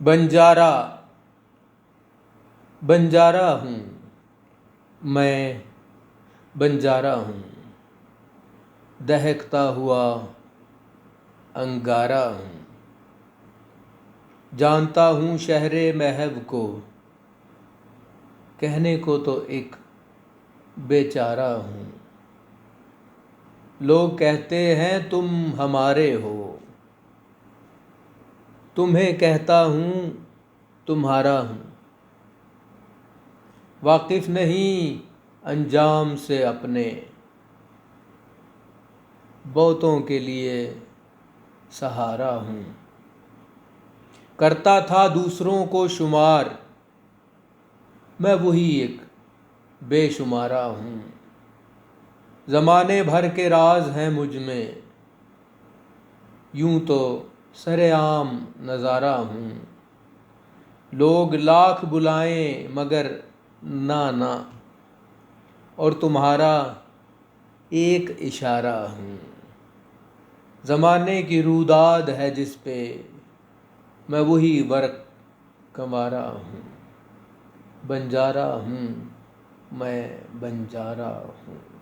بنجارا بنجارا ہوں میں، بنجارا ہوں، دہکتا ہوا انگارا ہوں، جانتا ہوں شہر محو کو، کہنے کو تو ایک بیچارہ ہوں، لوگ کہتے ہیں تم ہمارے ہو، تمہیں کہتا ہوں تمہارا ہوں، واقف نہیں انجام سے اپنے، بہتوں کے لیے سہارا ہوں، کرتا تھا دوسروں کو شمار، میں وہی ایک بے شمارا ہوں، زمانے بھر کے راز ہیں مجھ میں، یوں تو سر عام نظارہ ہوں، لوگ لاکھ بلائیں مگر نہ اور تمہارا ایک اشارہ ہوں، زمانے کی روداد ہے جس پہ میں وہی ورق کنوارا ہوں، بنجارا ہوں میں، بنجارا ہوں۔